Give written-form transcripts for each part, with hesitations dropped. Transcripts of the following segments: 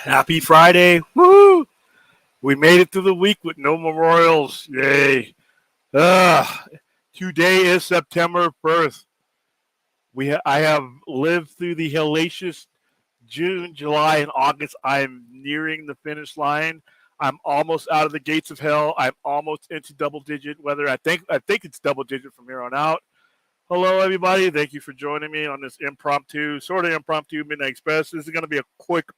Happy Friday. Woo! We made it through the week with no memorials. Yay. Ugh. Today is September 1st. I have lived through the hellacious June, July, and August. I'm nearing the finish line. I'm almost out of the gates of hell. I'm almost into double digit weather. I think it's double digit from here on out. Hello, everybody. Thank you for joining me on this sort of impromptu Midnight Express. This is going to be a quick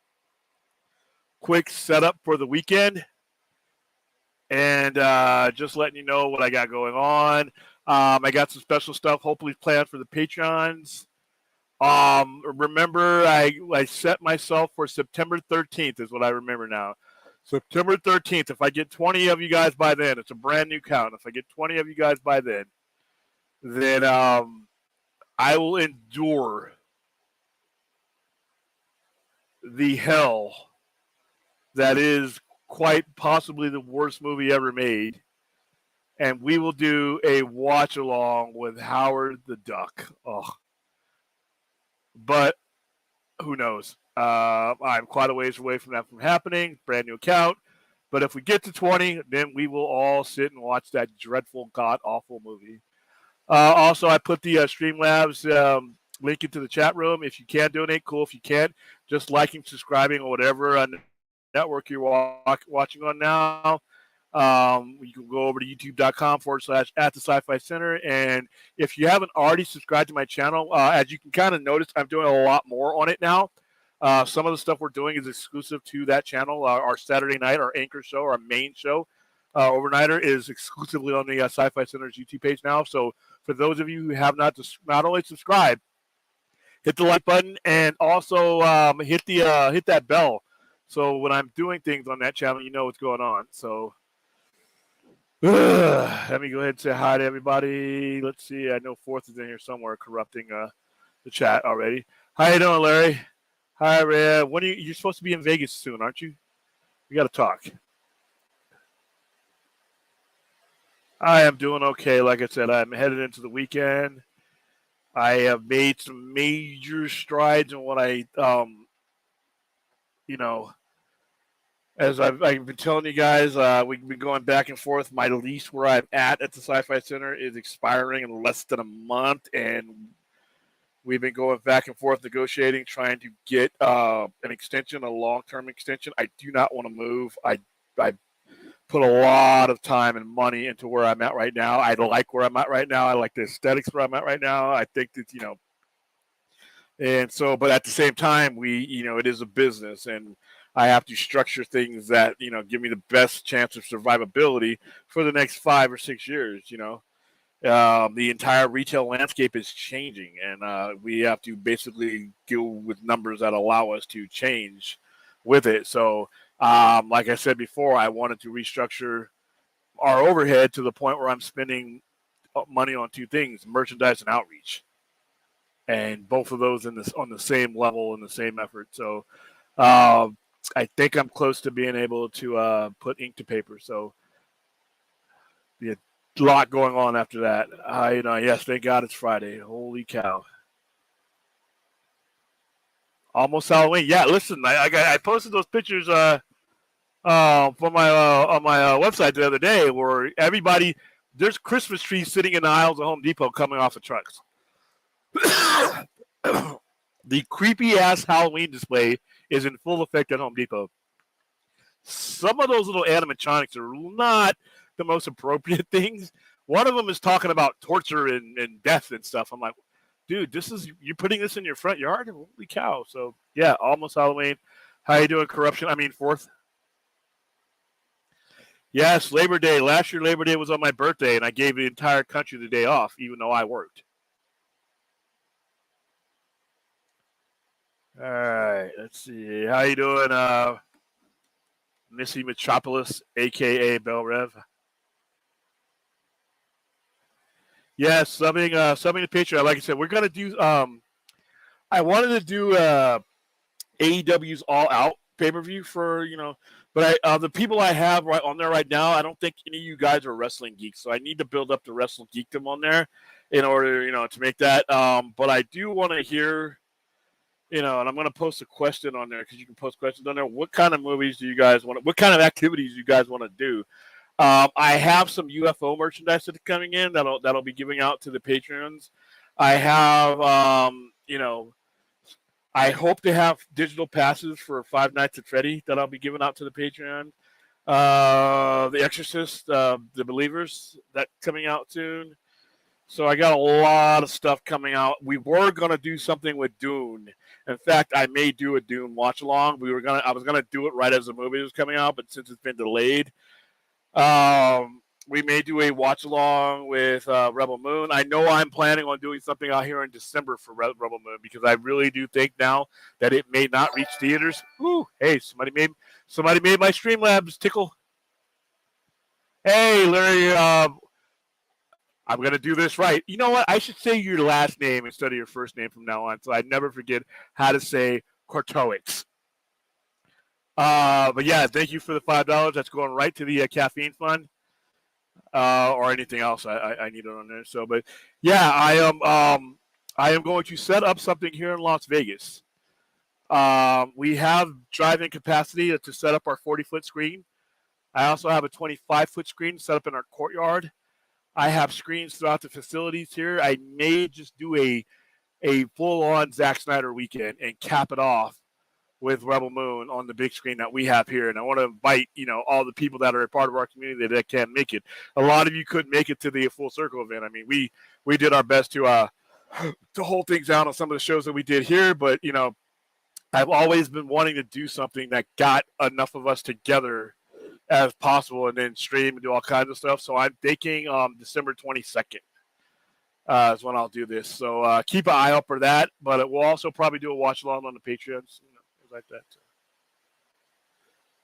setup for the weekend, and just letting you know what I got going on. I got some special stuff hopefully planned for the Patreons. Remember, I set myself for September 13th is what I remember now. September 13th. If I get 20 of you guys by then, it's a brand new count. If I get 20 of you guys by then I will endure the hell that is quite possibly the worst movie ever made. And we will do a watch along with Howard the Duck. Oh. But who knows? I'm quite a ways away from that from happening. Brand new account. But if we get to 20, then we will all sit and watch that dreadful, god-awful movie. Also, I put the Streamlabs link into the chat room. If you can donate, cool. If you can't, just liking, subscribing, or whatever network you're watching on now. You can go over to youtube.com/at the Sci-Fi Center. And if you haven't already subscribed to my channel, as you can kind of notice, I'm doing a lot more on it now. Some of the stuff we're doing is exclusive to that channel. Our Saturday night, our anchor show, our main show, Overnighter, is exclusively on the Sci-Fi Center's YouTube page now. So for those of you who have not only subscribed, hit the like button, and also hit that bell. So when I'm doing things on that channel, you know what's going on. So let me go ahead and say hi to everybody. Let's see. I know Fourth is in here somewhere corrupting the chat already. How you doing, Larry? Hi, Ray. When you're supposed to be in Vegas soon, aren't you? We got to talk. I am doing okay. Like I said, I'm headed into the weekend. I have made some major strides in what as I've been telling you guys, we've been going back and forth. My lease where I'm at the Sci-Fi Center is expiring in less than a month, and we've been going back and forth negotiating, trying to get an extension, a long-term extension. I do not want to move. I put a lot of time and money into where I'm at right now. I like where I'm at right now. I like the aesthetics where I'm at right now. I think that, and so, but at the same time, it is a business, and I have to structure things that, give me the best chance of survivability for the next 5 or 6 years, The entire retail landscape is changing, and we have to basically deal with numbers that allow us to change with it. So, like I said before, I wanted to restructure our overhead to the point where I'm spending money on two things: merchandise and outreach, and both of those on the same level in the same effort. So, I think I'm close to being able to put ink to paper. So, yeah, a lot going on after that. Yes, thank God it's Friday. Holy cow! Almost Halloween. Yeah, listen, I posted those pictures for my on my website the other day where there's Christmas trees sitting in the aisles of Home Depot coming off the trucks. The creepy ass Halloween display is in full effect at Home Depot. Some of those little animatronics are not the most appropriate things. One of them is talking about torture and death and stuff. I'm like, dude, you're putting this in your front yard? Holy cow. So yeah, almost Halloween. How you doing, corruption? Fourth. Yes, Labor Day. Last year, Labor Day was on my birthday, and I gave the entire country the day off, even though I worked. All right, let's see. How you doing, Missy Metropolis, a.k.a. Bell Rev? Yes, subbing the Patreon. Like I said, we're going to do I wanted to do AEW's All Out pay-per-view for, but the people I have right on there right now, I don't think any of you guys are wrestling geeks, so I need to build up the wrestling geekdom on there in order, to make that. But I do want to hear and I'm going to post a question on there because you can post questions on there. What kind of movies do you guys want? What kind of activities do you guys want to do? I have some UFO merchandise that's coming in that'll be giving out to the patrons. I have, I hope to have digital passes for Five Nights at Freddy that I'll be giving out to the Patreon. The Exorcist, The Believers, that coming out soon. So I got a lot of stuff coming out. We were gonna do something with Dune. In fact, I may do a Dune watch along. I was gonna do it right as the movie was coming out, but since it's been delayed, we may do a watch along with Rebel Moon. I know I'm planning on doing something out here in December for Rebel Moon because I really do think now that it may not reach theaters. Ooh, hey, somebody made my Streamlabs tickle. Hey, Larry, I'm gonna do this right. You know what? I should say your last name instead of your first name from now on, so I never forget how to say Kortowicz. But yeah, thank you for the $5. That's going right to the caffeine fund. Or anything else I need it on there. So, but yeah, I am going to set up something here in Las Vegas. We have drive-in capacity to set up our 40-foot screen. I also have a 25-foot screen set up in our courtyard. I have screens throughout the facilities here. I may just do a full-on Zack Snyder weekend and cap it off with Rebel Moon on the big screen that we have here. And I want to invite, all the people that are a part of our community that can't make it. A lot of you couldn't make it to the Full Circle event. I mean, we did our best to hold things down on some of the shows that we did here, but, I've always been wanting to do something that got enough of us together as possible and then stream and do all kinds of stuff. So I'm thinking December 22nd is when I'll do this. So keep an eye out for that, but we'll also probably do a watch along on the Patreons. Like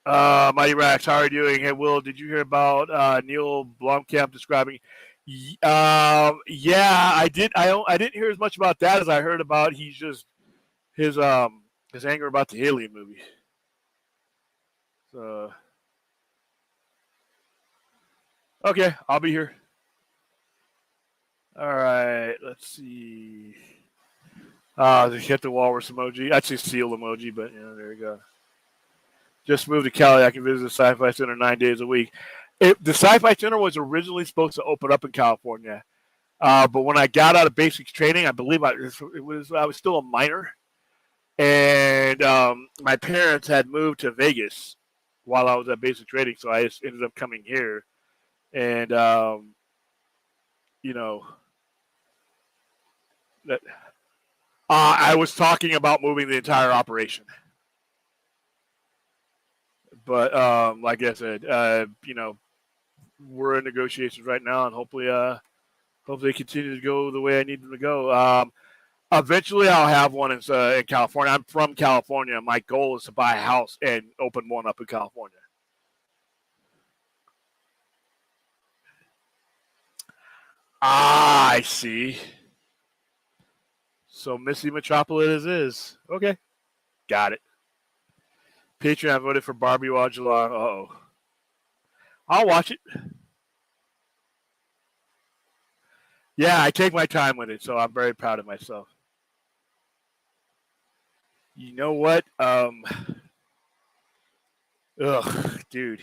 that. Mighty Rax, how are you doing? Hey, Will, did you hear about Neil Blomkamp describing? Yeah, I did. I didn't hear as much about that as I heard about his anger about the Alien movie. So, okay, I'll be here. All right, let's see. They hit the walrus emoji. Actually, seal emoji, but there you go. Just moved to Cali. I can visit the Sci-Fi Center 9 days a week. The Sci-Fi Center was originally supposed to open up in California, but when I got out of basics training, I believe I was still a minor, and my parents had moved to Vegas while I was at basic training, so I just ended up coming here, and that. I was talking about moving the entire operation. But like I said, we're in negotiations right now, and hopefully they continue to go the way I need them to go. Eventually, I'll have one in California. I'm from California. My goal is to buy a house and open one up in California. I see. So Missy Metropolis is. Okay. Got it. Patreon voted for Barbie Wajala. Uh-oh. I'll watch it. Yeah, I take my time with it, so I'm very proud of myself. You know what? Dude.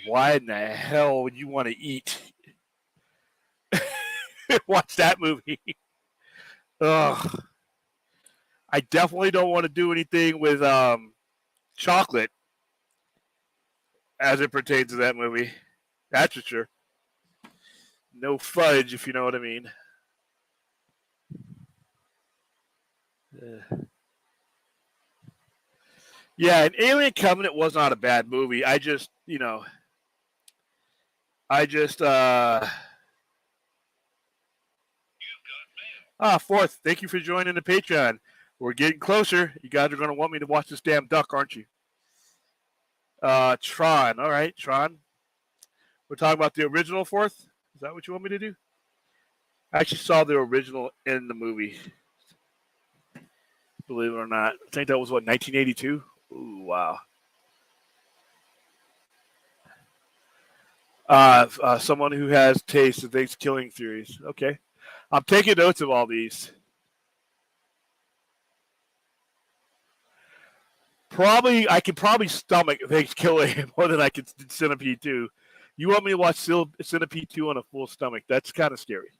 Why in the hell would you want to eat? Watch that movie. Ugh. I definitely don't want to do anything with chocolate as it pertains to that movie. That's for sure. No fudge, if you know what I mean. Yeah, and Alien Covenant was not a bad movie. Fourth, thank you for joining the Patreon. We're getting closer. You guys are going to want me to watch this damn duck, aren't you? Tron. All right, Tron. We're talking about the original Fourth? Is that what you want me to do? I actually saw the original in the movie. Believe it or not. I think that was, 1982? Ooh, wow. Someone who has taste and thinks killing theories. Okay. I'm taking notes of all these. I could probably stomach Thanksgiving more than I could Centipede 2. You want me to watch Centipede 2 on a full stomach? That's kind of scary.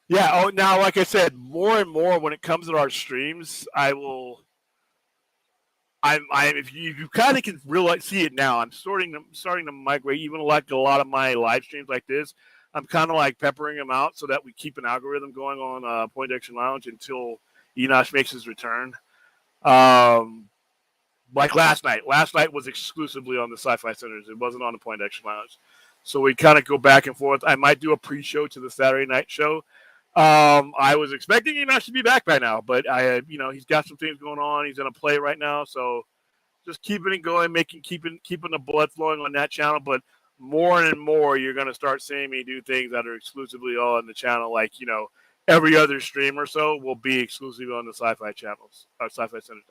Yeah. Oh, now, like I said, more and more when it comes to our streams, I will. If you kind of can realize, see it now. I'm starting to migrate, even like a lot of my live streams like this. I'm kind of like peppering them out so that we keep an algorithm going on Point Action Lounge until Enosh makes his return. Like last night. Last night was exclusively on the Sci-Fi Centers. It wasn't on the Point Action Lounge. So we kind of go back and forth. I might do a pre-show to the Saturday night show. I was expecting Enosh to be back by now, but he's got some things going on. He's in a play right now, so just keeping it going, keeping the blood flowing on that channel. But more and more, you're going to start seeing me do things that are exclusively on the channel, like every other stream or so will be exclusively on the Sci-Fi channels, Sci-Fi Centers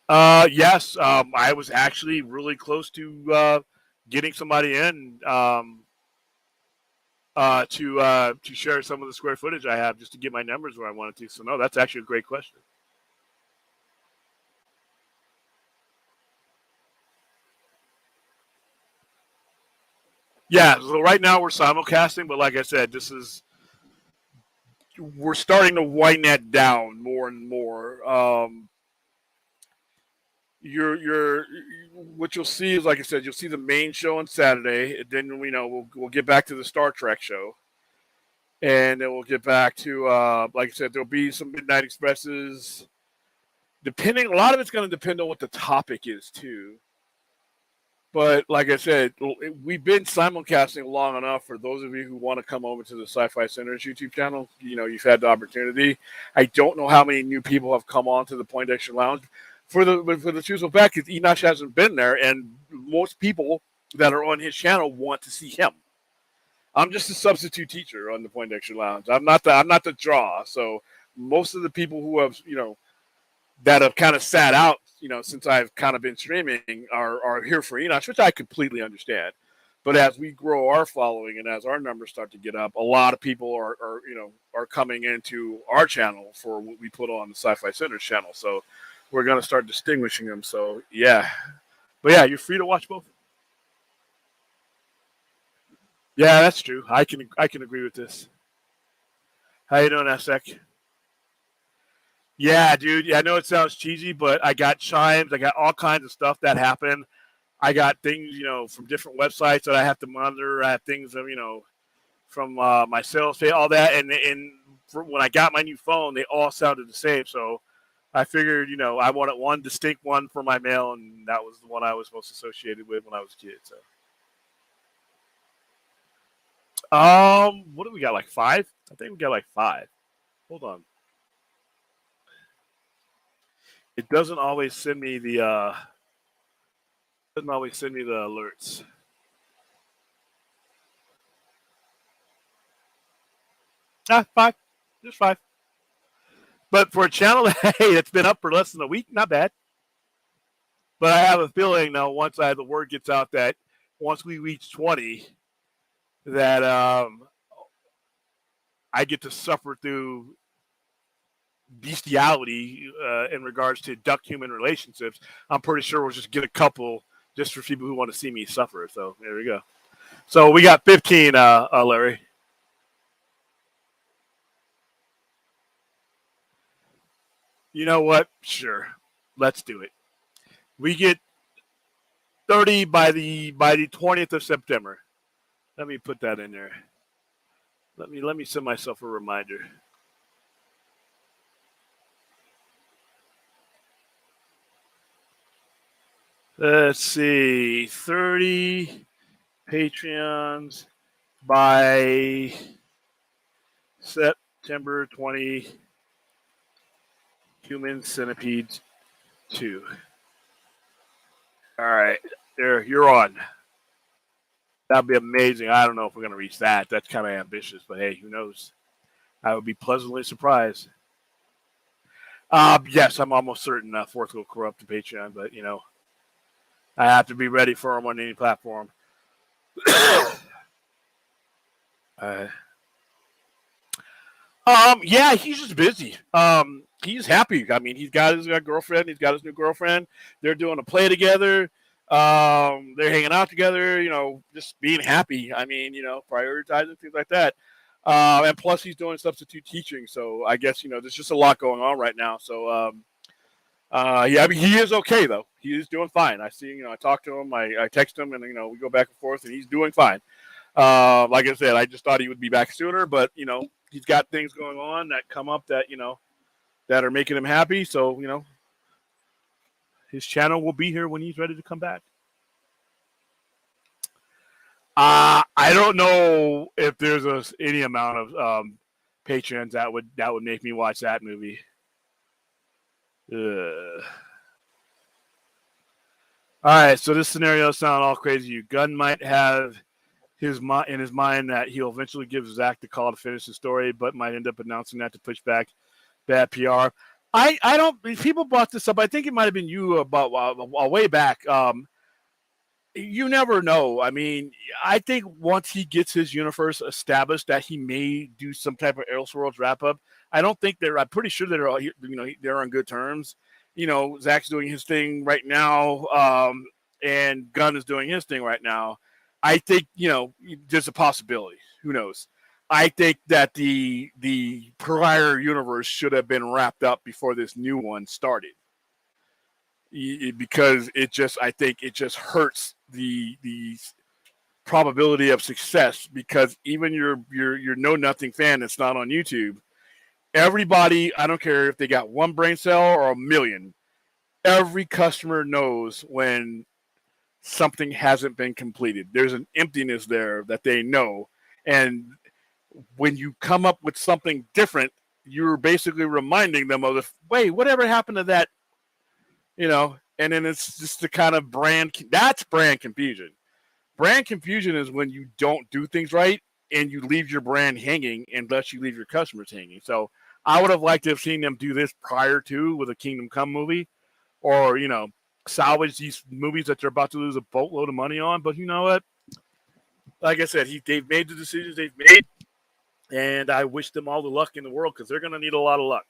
Network. Yes, I was actually really close to getting somebody in to share some of the square footage I have just to get my numbers where I wanted to. So no, that's actually a great question. Yeah, so right now we're simulcasting, but like I said, we're starting to wind that down more and more. You're what you'll see is, like I said, you'll see the main show on Saturday, and then we'll get back to the Star Trek show, and then we'll get back to like I said, there'll be some Midnight Expresses. A lot of it's going to depend on what the topic is too. But like I said, we've been simulcasting long enough for those of you who want to come over to the Sci-Fi Center's YouTube channel. You've had the opportunity. I don't know how many new people have come on to the Point Action Lounge. For the truthful fact is Enosh hasn't been there, and most people that are on his channel want to see him. I'm just a substitute teacher on the Point Action Lounge. I'm not the draw. So most of the people who have that have kind of sat out, since I've kind of been streaming, are here for Enosh, which I completely understand. But as we grow our following and as our numbers start to get up, a lot of people are coming into our channel for what we put on the Sci-Fi Center's channel. So we're going to start distinguishing them. So yeah, but yeah, you're free to watch both. Yeah, that's true. I can agree with this. How you doing, Asek? Yeah, dude. Yeah, I know it sounds cheesy, but I got chimes. I got all kinds of stuff that happen. I got things, from different websites that I have to monitor. I have things, from my sales page, all that. And when I got my new phone, they all sounded the same. So I figured, I wanted one distinct one for my mail, and that was the one I was most associated with when I was a kid. So, what do we got? Like 5? I think we got like 5. Hold on. It doesn't always send me the alerts. Ah, 5. Just 5. But for a channel that's been up for less than a week, not bad. But I have a feeling now, once the word gets out that once we reach 20, that I get to suffer through bestiality in regards to duck-human relationships. I'm pretty sure we'll just get a couple just for people who want to see me suffer. So there we go. So we got 15, Larry. You know what? Sure, let's do it. We get 30 by the 20th of September. Let me put that in there. Let me send myself a reminder. Let's see, 30 Patreons by September 20. Human Centipede 2. All right, there, you're on. That'd be amazing. I don't know if we're going to reach that. That's kind of ambitious, but hey, who knows? I would be pleasantly surprised. Yes, I'm almost certain Fourth will corrupt the Patreon, but I have to be ready for him on any platform. Yeah, he's just busy. He's happy. I mean, he's got his girlfriend. He's got his new girlfriend. They're doing a play together. They're hanging out together. Just being happy. I mean, prioritizing things like that. And plus, he's doing substitute teaching. So I guess there's just a lot going on right now. So yeah, I mean, he is okay though. He is doing fine. I see. I talk to him. I text him, and we go back and forth, and he's doing fine. Like I said, I just thought he would be back sooner, but he's got things going on that come up that that are making him happy. So his channel will be here when he's ready to come back. I don't know if there's any amount of patrons that would make me watch that movie. All right, so this scenario sounds all crazy. Gunn might have in his mind that he'll eventually give Zach the call to finish the story, but might end up announcing that to push back bad PR. I don't. People brought this up. I think it might have been you about way back. You never know. I mean, I think once he gets his universe established, that he may do some type of Elseworlds wrap up. I don't think they're. I'm pretty sure they're all. They're on good terms. Zach's doing his thing right now, and Gunn is doing his thing right now. I think there's a possibility. Who knows? I think that the prior universe should have been wrapped up before this new one started, because I think it just hurts the probability of success. Because even your know nothing fan that's not on YouTube, everybody, I don't care if they got one brain cell or a million, every customer knows when something hasn't been completed. There's an emptiness there that they know. And when you come up with something different, you're basically reminding them of wait, whatever happened to that? And then it's just the kind of that's brand confusion. Brand confusion is when you don't do things right and you leave your brand hanging, and thus you leave your customers hanging. So I would have liked to have seen them do this prior to with a Kingdom Come movie, or salvage these movies that they're about to lose a boatload of money on. But you know what? Like I said, they've made the decisions they've made, and I wish them all the luck in the world, because they're going to need a lot of luck.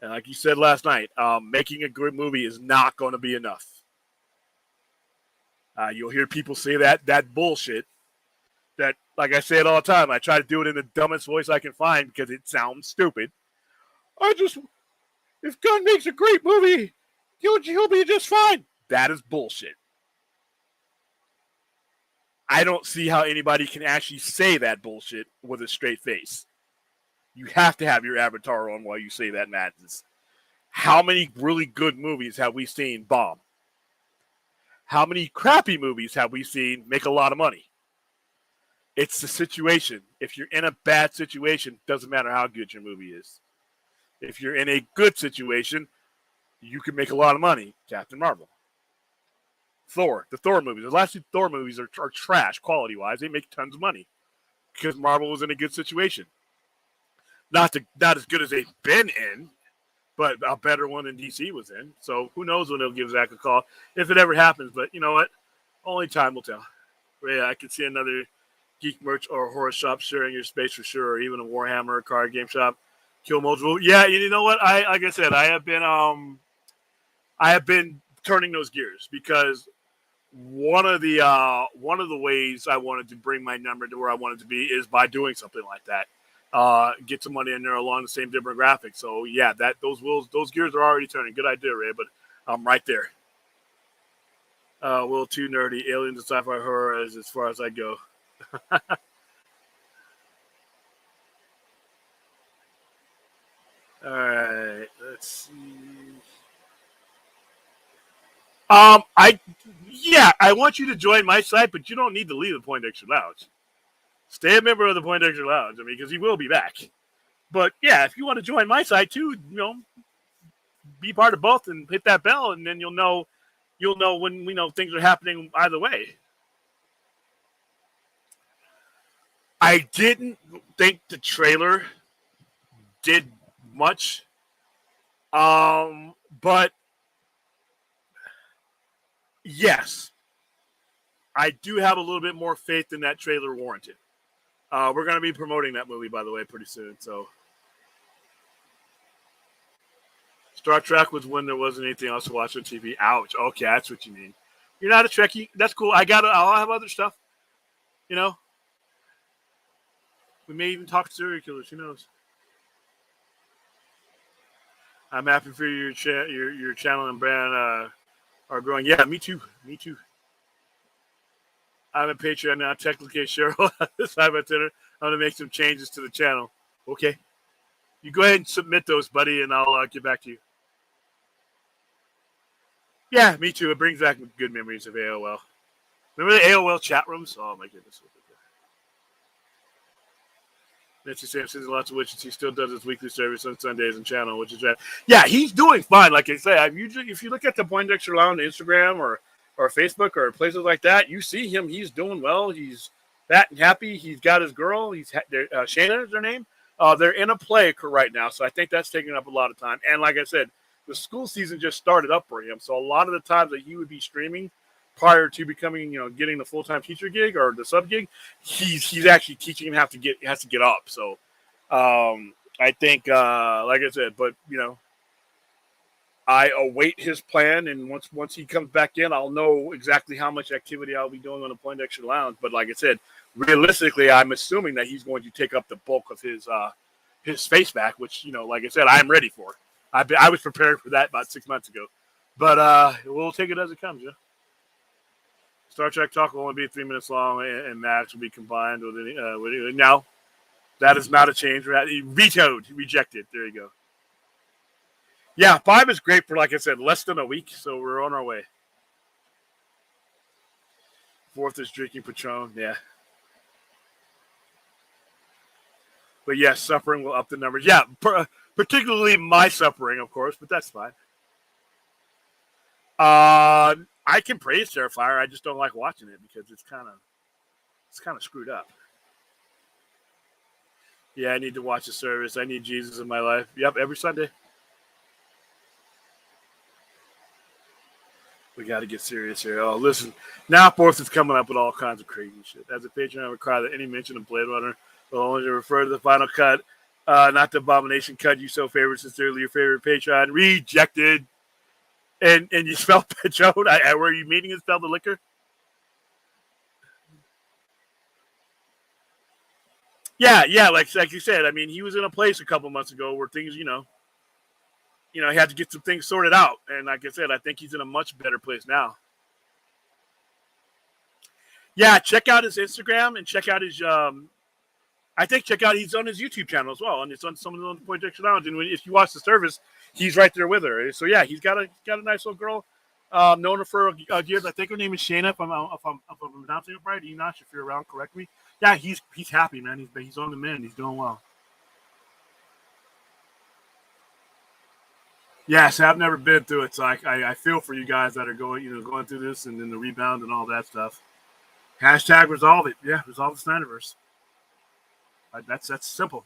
And like you said last night, making a good movie is not going to be enough. You'll hear people say that bullshit. That, like I say it all the time, I try to do it in the dumbest voice I can find because it sounds stupid. If Gunn makes a great movie, he'll be just fine. That is bullshit. I don't see how anybody can actually say that bullshit with a straight face. You have to have your avatar on while you say that madness. How many really good movies have we seen bomb? How many crappy movies have we seen make a lot of money? It's the situation. If you're in a bad situation, doesn't matter how good your movie is. If you're in a good situation, you can make a lot of money. Captain Marvel. Thor. The Thor movies. The last two Thor movies are trash quality-wise. They make tons of money because Marvel was in a good situation. Not as good as they've been in, but a better one than DC was in. So who knows when they'll give Zach a call, if it ever happens. But you know what? Only time will tell. Yeah, I could see another geek merch or horror shop sharing your space for sure, or even a Warhammer card game shop. Kill multiple. Yeah, you know what? Like I said, I have been turning those gears, because one of the ways I wanted to bring my number to where I wanted to be is by doing something like that. Get some money in there along the same demographic. So yeah, those gears are already turning. Good idea, Ray, but I'm right there. Will too nerdy. Aliens and sci-fi horror is as far as I go. All right, let's see. I want you to join my site, but you don't need to leave the Poindexter Lounge. Stay a member of the Poindexter Lounge, because he will be back. But yeah, if you want to join my site too, be part of both and hit that bell, and then you'll know when things are happening either way. I didn't think the trailer did much, but Yes, I do have a little bit more faith than that trailer warranted. We're going to be promoting that movie, by the way, pretty soon. So, Star Trek was when there wasn't anything else to watch on TV. Ouch. Okay, that's what you mean. You're not a Trekkie. That's cool. I'll have other stuff. You know, we may even talk serial killers. Who knows? I'm happy for your channel and brand are growing. Yeah, me too. Me too. I'm a Patreon now. Technically, Cheryl, this time at dinner. I'm gonna make some changes to the channel. Okay, you go ahead and submit those, buddy, and I'll get back to you. Yeah, me too. It brings back good memories of AOL. Remember the AOL chat rooms? Oh my goodness. Nancy Sampson's lots of witches. He still does his weekly service on Sundays and channel, which is right. Yeah, he's doing fine. Like I say, usually if you look at the Poindexter Lounge on Instagram or Facebook or places like that, you see him. He's doing well. He's fat and happy. He's got his girl. Shayna is their name. They're in a play right now, so I think that's taking up a lot of time. And like I said, the school season just started up for him, so a lot of the times that he would be streaming prior to becoming, getting the full-time teacher gig or the sub gig, he's actually teaching him has to get up. So I think, like I said, but I await his plan, and once he comes back in, I'll know exactly how much activity I'll be doing on the Poindexter Lounge. But like I said, realistically, I'm assuming that he's going to take up the bulk of his space back, which like I said, I'm ready for. I was prepared for that about 6 months ago, but we'll take it as it comes. Star Trek talk will only be 3 minutes long, and Max will be combined with any. Now, that is not a change. Vetoed, rejected. There you go. Yeah, 5 is great for, like I said, less than a week, so we're on our way. 4th is drinking Patron, yeah. But yes, suffering will up the numbers. Yeah, particularly my suffering, of course, but that's fine. I can praise Terrifier. I just don't like watching it because it's kind of screwed up. Yeah, I need to watch the service. I need Jesus in my life. Yep, every Sunday. We got to get serious here. Oh, listen. Now, 4th is coming up with all kinds of crazy shit. As a patron, I require that any mention of Blade Runner will only refer to the final cut, not the Abomination cut you so favorite. Sincerely, your favorite patron. Rejected. And you spelled Patron? Were you meaning to spell the liquor? Yeah, like you said. I mean, he was in a place a couple months ago where things, he had to get some things sorted out. And like I said, I think he's in a much better place now. Yeah, check out his Instagram and check out his. He's on his YouTube channel as well, and it's on some of the Poindexter Lounge. And if you watch the service, he's right there with her. So yeah, he's got a nice little girl. Known her for years. I think her name is Shayna. If I'm pronouncing it right, Enosh, if you're around, correct me. Yeah, he's happy, man. He's on the mend. He's doing well. Yes, I've never been through it, so I feel for you guys that are going through this and then the rebound and all that stuff. Hashtag resolve it. Yeah, resolve the Snyderverse. That's simple.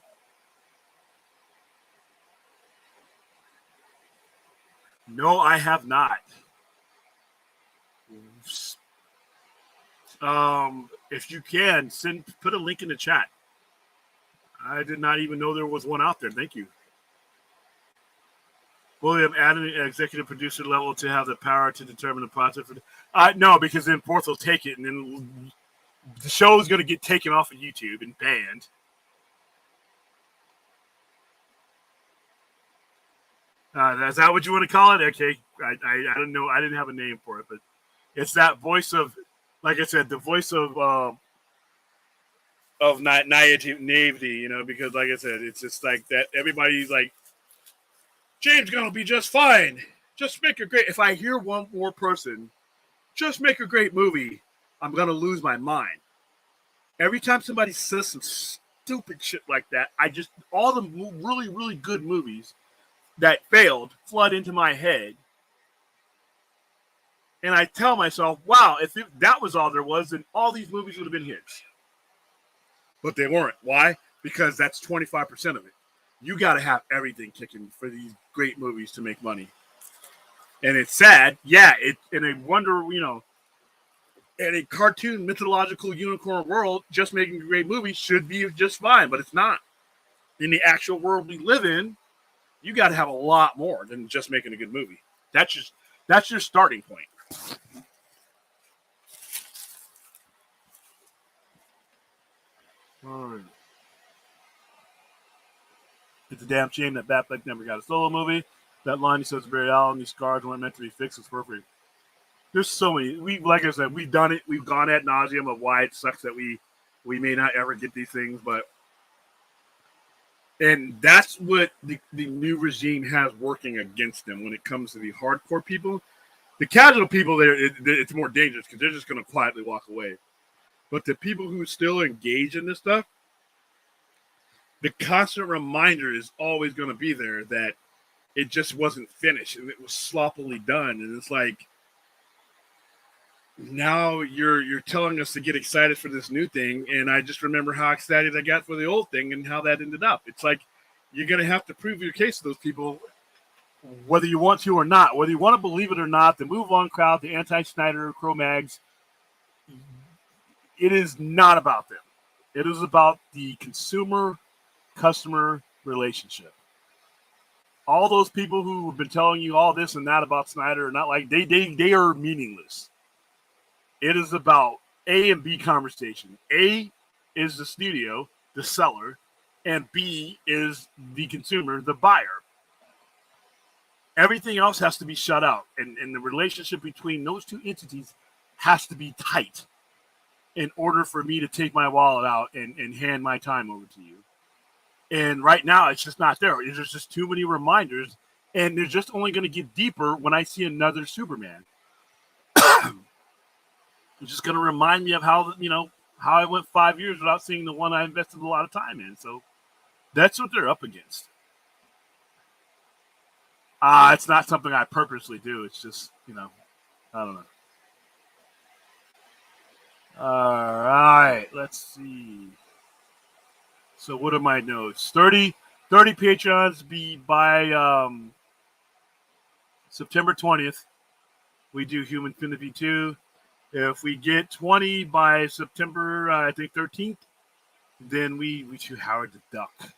No, I have not. If you can, put a link in the chat. I did not even know there was one out there. Thank you. William added an executive producer level to have the power to determine the process. No, because then 4th will take it, and then the show is going to get taken off of YouTube and banned. Is that what you want to call it? Okay, I don't know. I didn't have a name for it, but it's that voice of, like I said, the voice of naivety. Because like I said, it's just like that. Everybody's like, James gonna be just fine. Just make a great. If I hear one more person, just make a great movie, I'm gonna lose my mind. Every time somebody says some stupid shit like that, all the really, really good movies that failed flood into my head. And I tell myself, wow, if that was all there was, then all these movies would have been hits. But they weren't. Why? Because that's 25% of it. You got to have everything kicking for these great movies to make money. And it's sad. Yeah, and I wonder, in a cartoon mythological unicorn world, just making a great movie should be just fine, but it's not. In the actual world we live in, you got to have a lot more than just making a good movie. That's your starting point. All right. It's a damn shame that Batfleck never got a solo movie. That line he says to Barry Allen, these scars weren't meant to be fixed. It's perfect. There's so many. Like I said, we've done it. We've gone ad nauseum of why it sucks that we may not ever get these things, and that's what the new regime has working against them when it comes to the hardcore people. The casual people, it's more dangerous because they're just going to quietly walk away. But the people who still engage in this stuff, the constant reminder is always going to be there that it just wasn't finished and it was sloppily done. And it's like, now you're telling us to get excited for this new thing, and I just remember how excited I got for the old thing and how that ended up. It's like you're going to have to prove your case to those people, whether you want to or not, whether you want to believe it or not. The Move On crowd, the anti-Snyder, Cro-Mags, it is not about them. It is about the consumer-customer relationship. All those people who have been telling you all this and that about Snyder are not like they are meaningless. It is about A and B conversation. A is the studio, the seller, and B is the consumer, the buyer. Everything else has to be shut out. And the relationship between those two entities has to be tight in order for me to take my wallet out and hand my time over to you. And right now, it's just not there. There's just too many reminders, and they're just only going to get deeper when I see another Superman. It's just going to remind me of how I went 5 years without seeing the one I invested a lot of time in. So that's what they're up against. It's not something I purposely do. It's just, I don't know. All right, let's see. So what are my notes? 30 Patreons by September 20th. We do Human Infinity 2. If we get 20 by September, I think 13th, then we do Howard the Duck.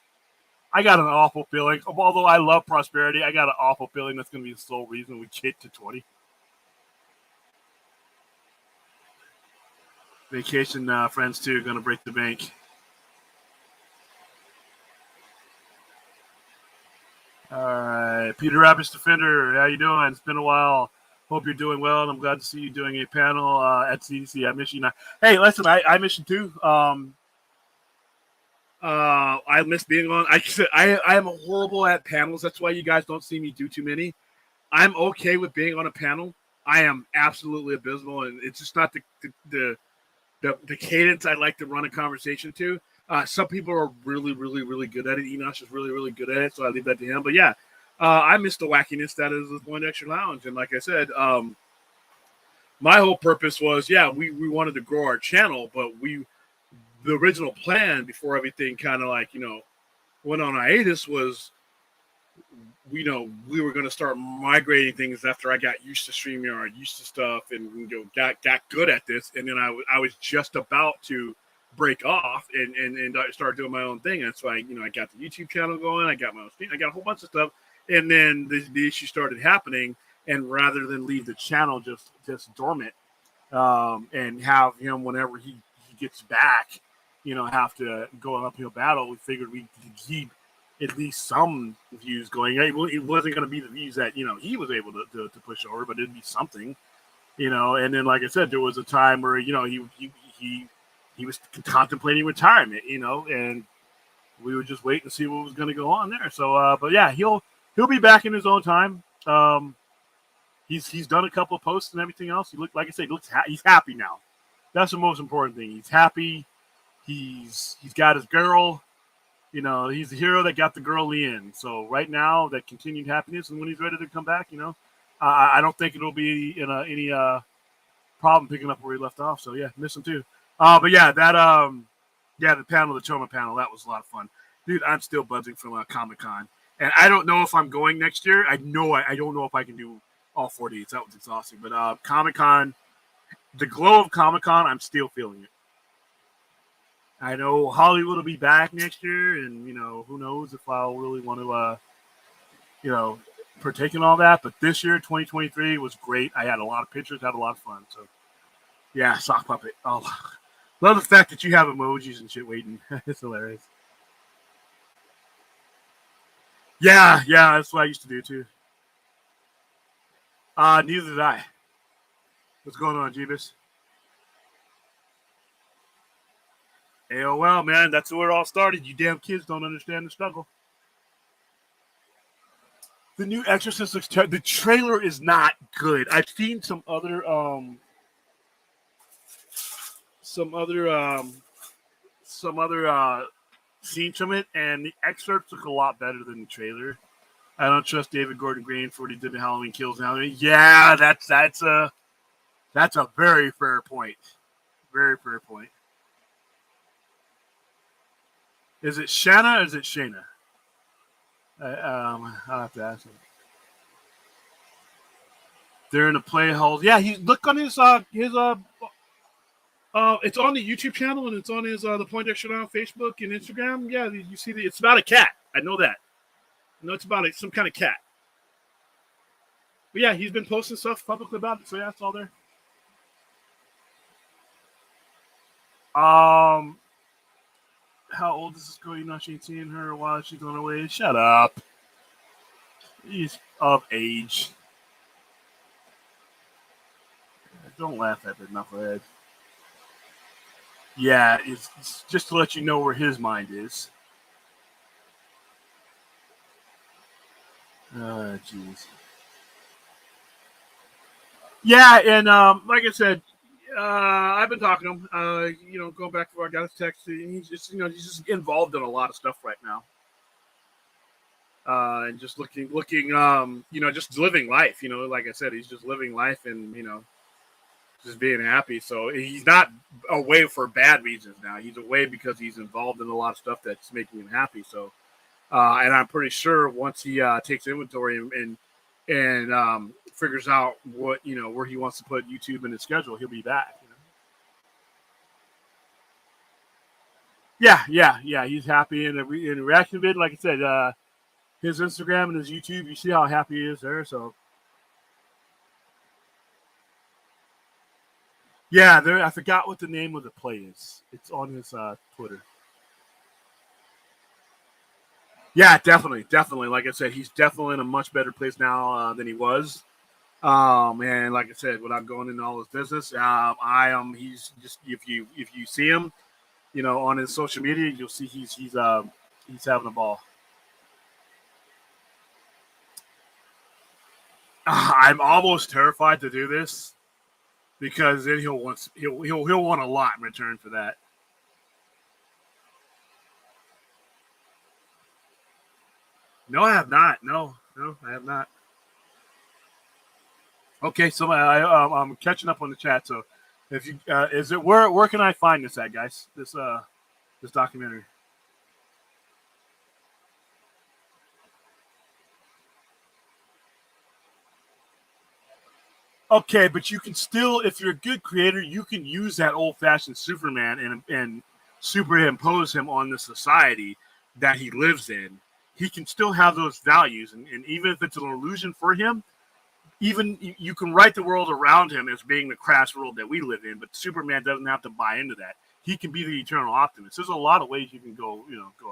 I got an awful feeling. Although I love Prosperity, I got an awful feeling that's going to be the sole reason we get to 20. Vacation Friends 2 going to break the bank. All right. Peter Rabbit's Defender, how you doing? It's been a while. Hope you're doing well, and I'm glad to see you doing a panel at CDC. I miss you now. Hey, listen, I miss you too. I miss being on. I am horrible at panels. That's why you guys don't see me do too many. I'm okay with being on a panel. I am absolutely abysmal, and it's just not the cadence I like to run a conversation to. Some people are really, really, really good at it. Enosh is really, really good at it, so I leave that to him. But yeah, I miss the wackiness that is the Point Extra Lounge. And like I said, my whole purpose was, we wanted to grow our channel, but the original plan before everything kind of went on hiatus was, we were going to start migrating things after I got used to StreamYard, used to stuff, and got good at this. And then I was just about to break off and start doing my own thing. That's why, I got the YouTube channel going. I got my own stream. I got a whole bunch of stuff. And then the issue started happening. And rather than leave the channel just dormant and have him, whenever he gets back, have to go an uphill battle, we figured we could keep at least some views going. It wasn't going to be the views that, he was able to push over, but it'd be something, And then, like I said, there was a time where, he was contemplating retirement, and we would just wait and see what was going to go on there. So, but yeah, he'll be back in his own time. He's done a couple of posts and everything else. Like I said, he's happy now. That's the most important thing. He's happy. He's got his girl. He's the hero that got the girl in. So right now, that continued happiness, and when he's ready to come back, I don't think it'll be any problem picking up where he left off. So yeah, miss him too. But yeah, the panel, the Choma panel, that was a lot of fun, dude. I'm still buzzing from Comic-Con, and I don't know if I'm going next year. I don't know if I can do all 4 days. That was exhausting. But Comic-Con, the glow of Comic-Con, I'm still feeling it. I know Hollywood will be back next year, and who knows if I'll really want to partake in all that. But this year, 2023, was great. I had a lot of pictures, had a lot of fun. So yeah, sock puppet. Oh, love the fact that you have emojis and shit waiting. It's hilarious. Yeah, that's what I used to do too. Neither did I. What's going on, Jeebus? AOL, man, that's where it all started. You damn kids don't understand the struggle. The new Exorcist looks the trailer is not good. I've seen some other scenes from it, and the excerpts look a lot better than the trailer. I don't trust David Gordon Green for what he did in Halloween Kills. Yeah, that's a very fair point. Very fair point. Is it Shanna or is it Shayna? I'll have to ask him. They're in the play halls. Yeah, look on his it's on the YouTube channel and it's on his the Poindexter on Facebook and Instagram. Yeah, you see it's about a cat. I know that. I know it's about some kind of cat. But yeah, he's been posting stuff publicly about it, so yeah, it's all there. How old is this girl? You know she ain't seeing her while she's on her way. Shut up. He's of age. Don't laugh at the knucklehead. Yeah, it's just to let you know where his mind is. Jeez. Yeah, and like I said, I've been talking to him. Going back to our guy's text, he's just involved in a lot of stuff right now, and just looking, just living life. Like I said, he's just living life and just being happy. So he's not away for bad reasons now. He's away because he's involved in a lot of stuff that's making him happy. So, and I'm pretty sure once he takes inventory and figures out what where he wants to put YouTube in his schedule, he'll be back. Yeah. He's happy in the reaction vid. Like I said, his Instagram and his YouTube, you see how happy he is there. So yeah, I forgot what the name of the play is. It's on his Twitter. Yeah, definitely. Like I said, he's definitely in a much better place now than he was. And like I said, without going into all his business, he's just if you see him, on his social media, you'll see he's having a ball. I'm almost terrified to do this because then he'll want a lot in return for that. No, I have not. No, I have not. Okay, so I'm catching up on the chat. So, if you where can I find this at, guys? This documentary. Okay, but you can still, if you're a good creator, you can use that old-fashioned Superman and superimpose him on the society that he lives in. He can still have those values, and even if it's an illusion for him, even you can write the world around him as being the crass world that we live in, but Superman doesn't have to buy into that. He can be the eternal optimist. There's a lot of ways you can go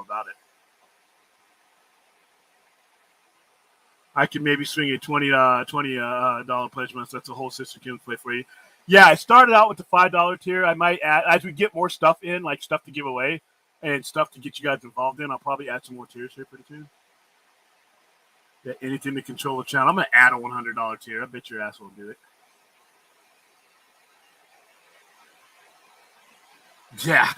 about it. I can maybe swing a $20 pledge month. That's a whole Sister Kim play for you. Yeah, I started out with the $5 tier. I might add, as we get more stuff in, like stuff to give away and stuff to get you guys involved in, I'll probably add some more tiers here pretty soon. Yeah, anything to control the channel. I'm going to add a $100 tier. I bet your ass will do it. Yeah.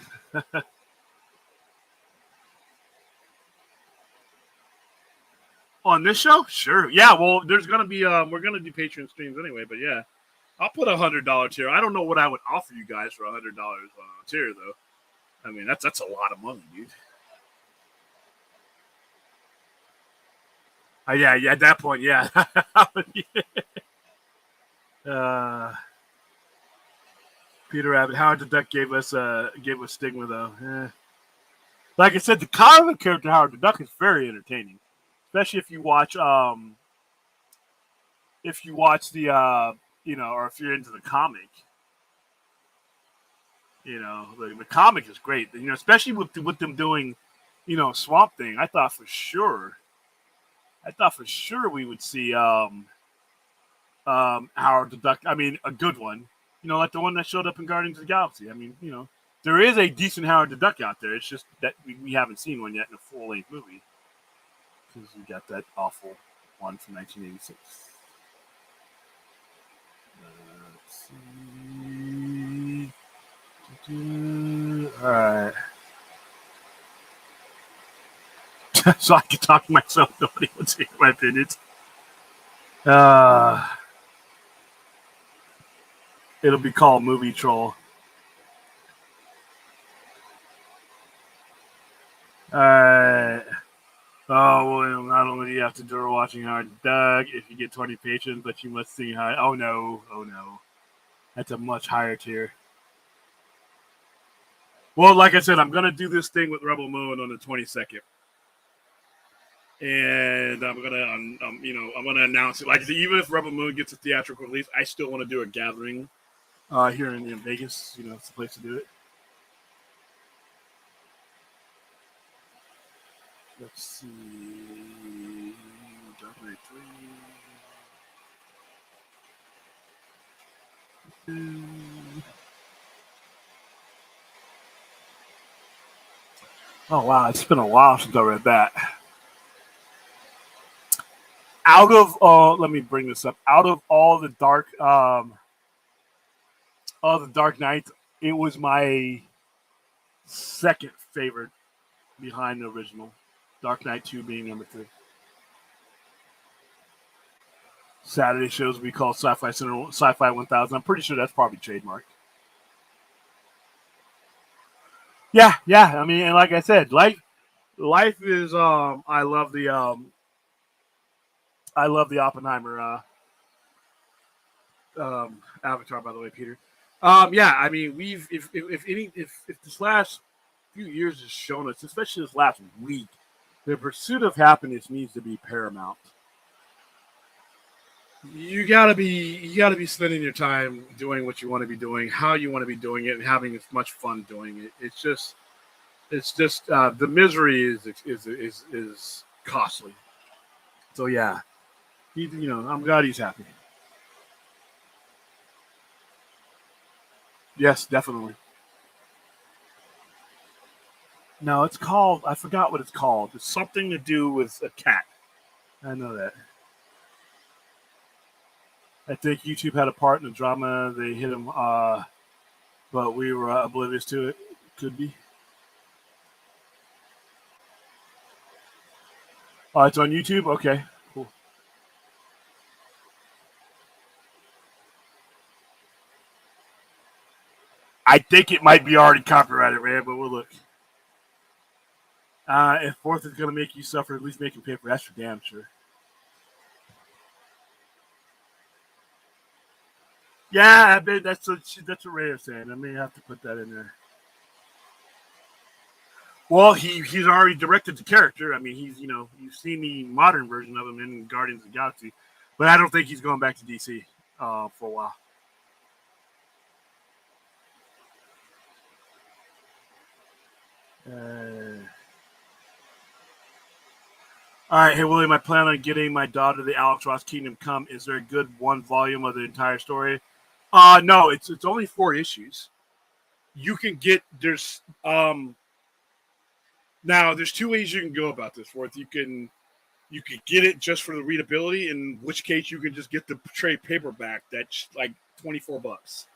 On this show? Sure. Yeah, well, there's going to be, we're going to do Patreon streams anyway, but yeah. I'll put a $100 tier. I don't know what I would offer you guys for $100 on a tier, though. I mean, that's a lot of money, dude. Yeah, at that point, yeah. Peter Rabbit. Howard the Duck gave us stigma though. Like I said, the comic character Howard the Duck is very entertaining, especially if you watch the or if you're into the comic. The comic is great. Especially with them doing, Swamp Thing. I thought for sure we would see Howard the Duck. I mean, a good one. Like the one that showed up in Guardians of the Galaxy. I mean, there is a decent Howard the Duck out there. It's just that we haven't seen one yet in a full-length movie because we got that awful one from 1986. Let's see. All right. So I can talk to myself. Nobody wants to hear my opinions. It'll be called Movie Troll. Alright. Oh, well, not only do you have to endure watching Howard the Duck if you get 20 patrons, but you must see how. Oh no. That's a much higher tier. Well, like I said, I'm gonna do this thing with Rebel Moon on the 22nd. And I'm gonna announce it. Like even if Rebel Moon gets a theatrical release, I still want to do a gathering here in Vegas. It's the place to do it. Let's see. Dark Knight 3. Oh wow, it's been a while since I read that. Out of let me bring this up. Out of all the Dark Knights, it was my second favorite behind the original. Dark Knight 2 being number 3. Saturday shows will be called Sci-Fi Center, Sci-Fi 1000. I'm pretty sure that's probably trademarked. Yeah. I mean, and like I said, life is. I love the Oppenheimer Avatar. By the way, Peter. Yeah. I mean, if this last few years has shown us, especially this last week, the pursuit of happiness needs to be paramount. You gotta be spending your time doing what you want to be doing, how you want to be doing it, and having as much fun doing it. It's just the misery is costly. So yeah, I'm glad he's happy. Yes, definitely. No, it's called. I forgot what it's called. It's something to do with a cat. I know that. I think YouTube had a part in the drama. They hit him, but we were oblivious to it. Could be. Oh, it's on YouTube? Okay, cool. I think it might be already copyrighted, man, but we'll look. If fourth is going to make you suffer, at least make him pay for that for damn sure. Yeah, I bet that's what Ray is saying. I may have to put that in there. Well, he's already directed the character. I mean, you've seen the modern version of him in Guardians of the Galaxy, but I don't think he's going back to DC for a while. All right, hey William, I plan on getting my daughter the Alex Ross Kingdom Come. Is there a good one volume of the entire story? No, it's only 4 issues. You can get now there's 2 ways you can go about this. Fourth, you can get it just for the readability, in which case you can just get the trade paperback. That's like $24.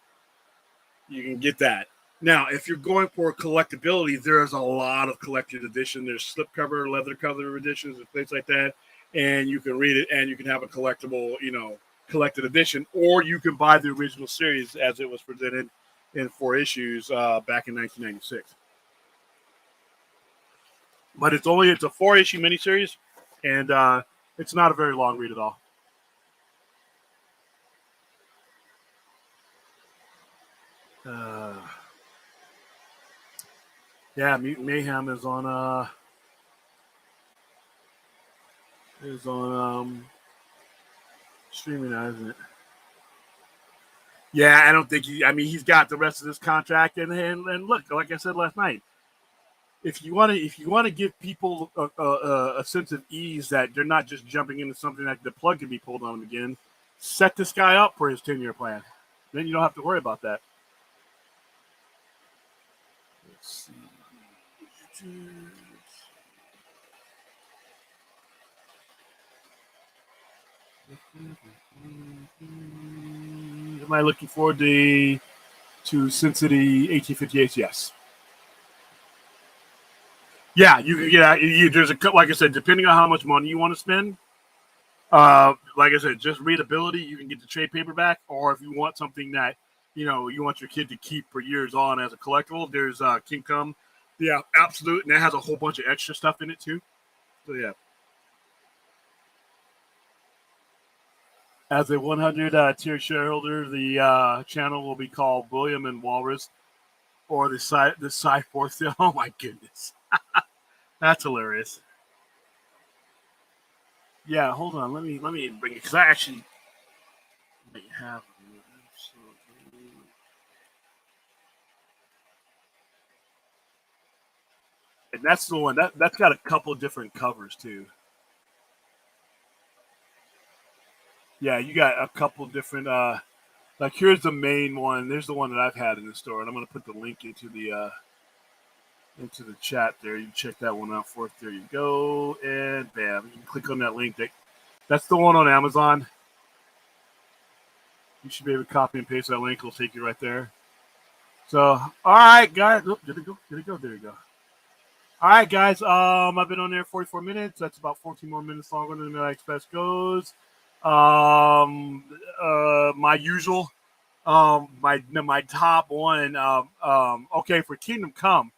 You can get that. Now, if you're going for collectability, there's a lot of collected edition. There's slipcover, leather cover editions, and things like that. And you can read it, and you can have a collectible, collected edition, or you can buy the original series as it was presented in 4 issues back in 1996. But it's a 4-issue miniseries, and it's not a very long read at all. Uh, yeah, Mutant Mayhem is on streaming now, isn't it? Yeah, I don't think he. I mean, he's got the rest of this contract, and look, like I said last night, if you want to give people a sense of ease that they're not just jumping into something that the plug can be pulled on them again, set this guy up for his 10-year plan. Then you don't have to worry about that. Let's see. Am I looking forward to Sin City 1858? Yes. Yeah, there's like I said, depending on how much money you want to spend. Like I said, just readability, you can get the trade paperback, or if you want something that you want your kid to keep for years on as a collectible, there's King Come, yeah, Absolute, and that has a whole bunch of extra stuff in it too. So yeah. As a 100 tier shareholder, the channel will be called William and Walrus, or the Cyforce. Oh my goodness, that's hilarious. Yeah, hold on. Let me bring it because I actually might have. And that's the one that's got a couple different covers too. Yeah, you got a couple different. Like here's the main one. There's the one that I've had in the store, and I'm going to put the link into the chat there. You can check that one out for us. There you go, and bam, you can click on that link. That's the one on Amazon. You should be able to copy and paste that link. It'll take you right there. So, all right, guys. Oh, did it go? Did it go? There you go. All right, guys. I've been on there 44 minutes. That's about 14 more minutes longer than the Express goes. My usual. My top one. Okay, for Kingdom Come.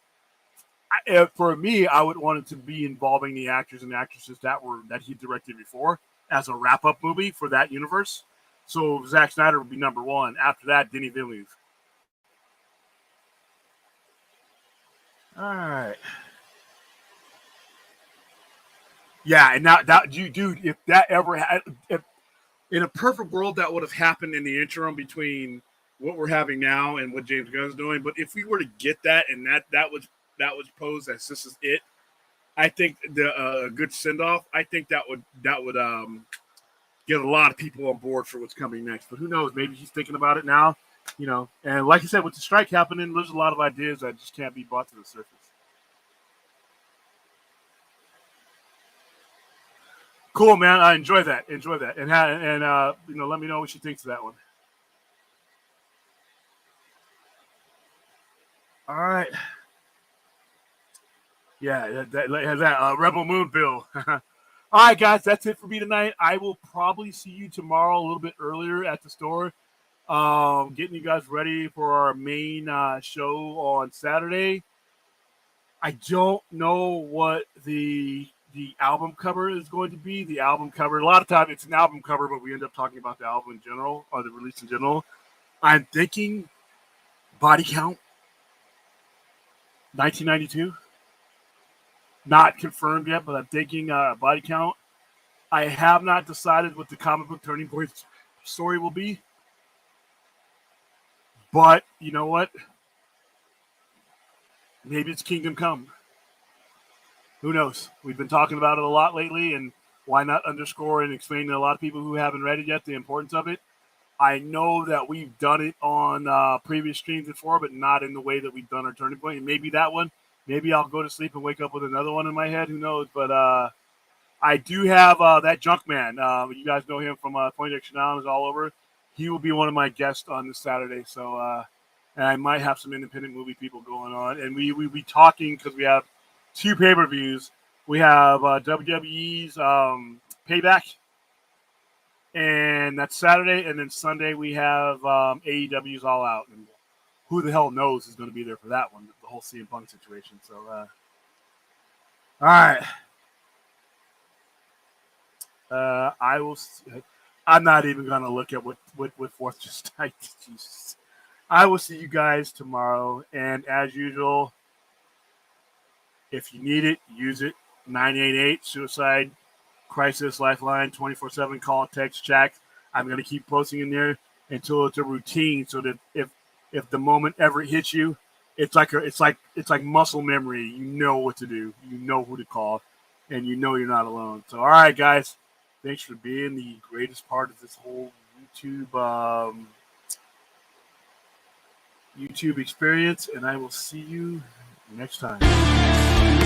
For me, I would want it to be involving the actors and actresses that he directed before as a wrap up movie for that universe. So Zack Snyder would be number one. After that, Denis Villeneuve. All right. Yeah, and that dude, if that ever had, if in a perfect world, that would have happened in the interim between what we're having now and what James Gunn's doing. But if we were to get that and that was posed as this is it, I think the good send off. I think that would get a lot of people on board for what's coming next. But who knows? Maybe he's thinking about it now. And like I said, with the strike happening, there's a lot of ideas that just can't be brought to the surface. Cool, man. I enjoy that. And let me know what you think of that one. All right. Yeah, that Rebel Moon Bill. All right, guys, that's it for me tonight. I will probably see you tomorrow a little bit earlier at the store, getting you guys ready for our main show on Saturday. I don't know what the album cover is going to be. The album cover, a lot of times it's an album cover, but we end up talking about the album in general or the release in general. I'm thinking Body Count 1992. Not confirmed yet, but I'm thinking Body Count. I have not decided what the comic book Turning Point story will be. But you know what? Maybe it's Kingdom Come. Who knows? We've been talking about it a lot lately, and why not underscore and explain to a lot of people who haven't read it yet the importance of it. I know that we've done it on previous streams before, but not in the way that we've done our Turning Point. And maybe that one. Maybe I'll go to sleep and wake up with another one in my head. Who knows? But I do have that Junkman. You guys know him from Point Action Island, is all over. He will be one of my guests on this Saturday. So, and I might have some independent movie people going on. And we be talking because we have 2 pay-per-views. We have WWE's Payback, and that's Saturday. And then Sunday we have AEW's All Out. And who the hell knows is going to be there for that one, the whole CM Punk situation. So, all right. I'm not even going to look at what Fourth just typed. Jesus. I will see you guys tomorrow. And as usual, if you need it, use it. 988 Suicide Crisis Lifeline 24/7. Call, text, chat. I'm going to keep posting in there until it's a routine, so that if the moment ever hits you, it's like muscle memory. You know what to do. You know who to call, and you know you're not alone. So, all right, guys, thanks for being the greatest part of this whole YouTube experience, and I will see you next time.